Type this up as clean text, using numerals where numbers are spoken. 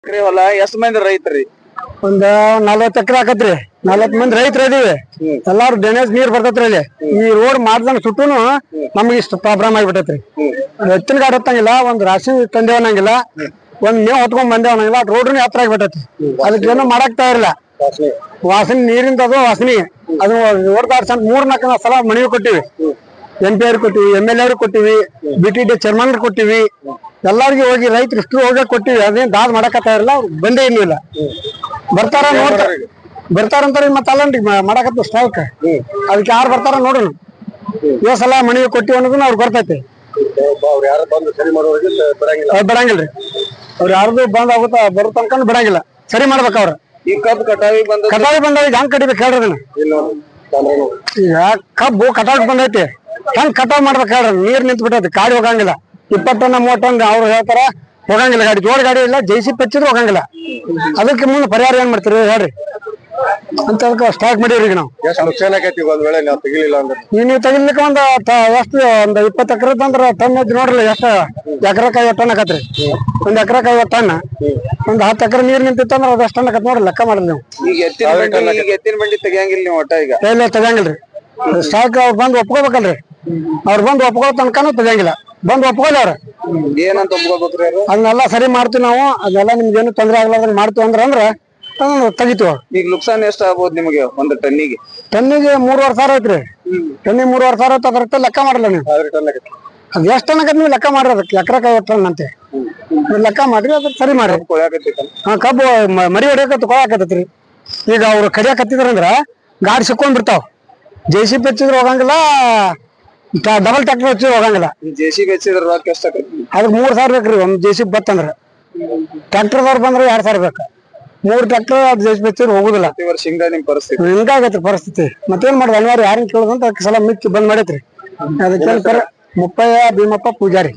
ಎಕರೆ ಹೊಲ ಎಷ್ಟ್ ಮಂದಿ ರೈತ್ರಿ? ಒಂದ್ 40 ಎಕರೆ ಆಕತ್ರಿ. 40 ಮಂದಿ ರೈತರ ಇದೀವಿ. ಎಲ್ಲಾರು ಡ್ರೈನೇಜ್ ನೀರ್ ಬರ್ತೈತ್ರಿ ಅಲ್ಲಿ. ಈ ರೋಡ್ ಮಾಡ್ದಂಗ ಸುಟ್ಟುನು ನಮ್ಗೆ ಇಷ್ಟ ಪ್ರಾಬ್ಲಮ್ ಆಗಿಬಿಟ್ಟೈತ್ರಿ. ಎತ್ತಿನ ಗಾಡಿ ಹತ್ತಂಗಿಲ್ಲ, ಒಂದ್ ರಾಶಿ ತಂದೇವ್ ಅನ್ನಂಗಿಲ್ಲ, ಒಂದ್ ಮೇವ್ ಹೊತ್ಕೊಂಡ್ ಬಂದೇವ್ ಅನ್ನಂಗಿಲ್ಲ. ರೋಡ್ನು ಹತ್ರ ಆಗಿಬಿಟ್ಟೈತಿ. ಅದಕ್ಕೇನು ಮಾಡಾಕ್ತಾ ಇರಲ್ಲ. ವಾಸನೆ ನೀರಿಂದ ಅದು ವಾಸನೆ ಅದು ಓಡ್ದಾಡ್ಸಂತ 3-4 ಸಲ ಮನವಿ ಕೊಟ್ಟಿವಿ. MP ಅವ್ರಿಗೆ ಕೊಟ್ಟಿವಿ, MLA ಅವ್ರಿಗೆ ಕೊಟ್ಟಿವಿ, BTD ಚೇರ್ಮನ್ ಕೊಟ್ಟಿವಿ. ಎಲ್ಲಾರ್ಗಿ ಹೋಗಿ ರೈತರು ಇಷ್ಟು ಹೋಗಿ ಕೊಟ್ಟಿವಿ. ಅದೇನ್ ದಾದ್ ಮಾಡಕತ್ತಾ ಇರಲ್ಲ. ಬಂದೇ ಇನ್ನೂ ಇಲ್ಲ. ಬರ್ತಾರ ನೋಡ್ತಾರ ಬರ್ತಾರಂತಾರ ಮತ್ತ ಅಲ್ಲನ್ರಿ ಮಾಡಕತ್ತ ಸ್ಟ್ರೈಕ್. ಅದಕ್ಕೆ ಯಾರು ಬರ್ತಾರ ನೋಡೋಣ. ಈ ಸಲ ಮನವಿ ಕೊಟ್ಟಿವಿ ಅನ್ನೋದನ್ನ ಅವ್ರಿಗೆ ಬರ್ತೈತಿ. ಬಿಡಂಗಿಲ್ರಿ. ಅವ್ರು ಯಾರ್ದು ಬಂದ್ ಆಗುತ್ತಾ ಬರೋ ತನಕ ಬಿಡಂಗಿಲ್ಲ. ಸರಿ ಮಾಡ್ಬೇಕ ಅವ್ರ. ಈ ಕಬ್ಬು ಕಟಾವಿ ಬಂದಾಗ ಹೆಂಗ್ ಕಡಿಬೇಕು ಹೇಳ್ರಿ ಅದನ್ನ. ಈಗ ಕಬ್ಬು ಕಟಾವ್ ಬಂದೈತಿ, ಹೆಂಗ್ ಕಟಾವ್ ಮಾಡ್ಬೇಕು ಹೇಳ್ರಿ. ನೀರ್ ನಿಂತ್ ಬಿಟ್ಟೈತಿ, ಗಾಡಿ ಹೋಗಂಗಿಲ್ಲ. 20 ಟನ್ 30 ಟನ್ ಅವ್ರು ಹೇಳ್ತಾರ ಹೋಗಂಗಿಲ್ಲ. ಗಾಡಿ ಜೋಡ್ ಗಾಡಿ ಇಲ್ಲ, JCB ಹಚ್ಚಿದ್ರು ಹೋಗಂಗಿಲ್ಲ. ಅದಕ್ಕೆ ಮುಂದೆ ಪರಿಹಾರ ಏನ್ ಮಾಡ್ತೀರಿ ಹೇಳ್ರಿ ಅಂತ ಸ್ಟಾರ್ಟ್ ಮಾಡಿವ್ರಿ. ಈಗ ನಾವು ನೀವು ತೆಗಿಲಿಕ್ಕೆ ಒಂದ್ ಎಷ್ಟು ಒಂದ್ 20 ಎಕರೆ ಅಂದ್ರ ಟನ್ ನೋಡ್ರಿ. ಎಷ್ಟ ಎಕರೆಕ್ 50 ಟನ್ ಆಕತ್ರಿ. ಒಂದ್ ಎಕರೆಕ್ 50 ಟನ್. ಒಂದ್ 10 ಎಕರೆ ನೀರ್ ನಿಂತಿತ್ತಂದ್ರ ಅದ್ ಎಷ್ಟು ಟನ್ ಆಕತ್ ನೋಡ್ರಿ, ಲೆಕ್ಕ ಮಾಡ್ರಿ ನೀವು. ಈಗ ಎತ್ತಿನ ಬಂಡಿ ತೆಗಿಯಂಗಿಲ್ಲ ನೀವು ಒಟ್ಟ? ಈಗ ಇಲ್ಲ ತೆಗಿಯಂಗಿಲ್ರಿ. ಸ್ಟಾಕ್ ಅವ್ರು ಬಂದ್ ಒಪ್ಕೋಬೇಕಲ್ರಿ. ಅವ್ರು ಬಂದ್ ಒಪ್ಕೋ ತನಕನೂ ತೆಗಿಯಂಗಿಲ್ಲ. ಬಂದ್ ಒಪ್ಕೊಳ್ಳಿ ಅವ್ರ. ಏನಂತ ಒಪ್ಕೋಬೇಕ್ರಿ? ಅದನ್ನೆಲ್ಲ ಸರಿ ಮಾಡ್ತೀವಿ ನಾವು. ಅದೆಲ್ಲ ನಿಮ್ಗೇನು ತೊಂದ್ರೆ ಆಗ್ಲಾರ್ದಂಗ ಮಾಡ್ತೀವಿ ಅಂದ್ರ ತೆಗಿತೀವ. ಈಗ ನುಕ್ಸಾನ್ ಎಷ್ಟ ಆಗ್ಬೋದು ನಿಮಗೆ ಒಂದು ಟನ್ನಿಗೆ? ಟನ್ನಿಗೆ 3,500 ಐತ್ರಿ. ಟನ್ನಿಗೆ 3,500 ಐತಿ. ಅದ್ರ ಲೆಕ್ಕ ಮಾಡಲ್ಲ ನೀವು. ಅದ್ ಎಷ್ಟ್ ಟನ್ ಆಗತ್ ನೀವು ಲೆಕ್ಕ ಮಾಡ್ರಿ. ಅದಕ್ಕೆ ಎಕರೆಕ್ 50 ಟನ್ ಅಂತೆ ಲೆಕ್ಕ ಮಾಡ್ರಿ. ಅದ್ರ ಸರಿ ಮಾಡ್ರಿ. ಕಬ್ಬು ಮರಿ ಹೊಡಿಯಕತ್ತ ಕೊಳಾಕತ್ತೈತ್ರಿ. ಈಗ ಅವ್ರು ಕಡಿಯಾಕತ್ತಿದ್ರಂದ್ರ ಗಾಡಿ ಸಿಕ್ಕೊಂಡ್ ಬಿಡ್ತಾವ. JCB ಹಚ್ಚಿದ್ರು ಹೋಗಂಗಿಲ್ಲ, ಡಬಲ್ ಟ್ರ್ಯಾಕ್ಟರ್ ಹಚ್ಚಿದ್ರು ಹೋಗಂಗಿಲ್ಲ. JCB ಹಚ್ಚಿದ್ರ ರೊಕ್ಕ ಎಷ್ಟ ಆಕತ್ರಿ? ಅದಕ್ಕೆ 3,000 ಬೇಕ್ರಿ. ಒಂದ್ JCB ಬತ್ತಂದ್ರ. ಟ್ರ್ಯಾಕ್ಟರ್ದವ್ರು ಬಂದ್ರೆ 2,000 ಬೇಕ. 3 ಟ್ರ್ಯಾಕ್ಟರ್ JCB ಹಚ್ಚಿದ್ರು ಹೋಗುದಿಲ್ಲ. ಹಿಂಗಾಗೈತ್ರಿ ಪರಿಸ್ಥಿತಿ. ಮತ್ತೇನ್ ಮಾಡುದು? ಅನಿವಾರ್ಯ. ಯಾರನ್ನ ಕೇಳುದಂತ ಸಲ ಮಿಕ್ಕಿ ಬಂದ್ ಮಾಡೈತ್ರಿ. ಅದಕ್ಕೆ ಮುಪ್ಪಯ್ಯ ಭೀಮಪ್ಪ ಪೂಜಾರಿ.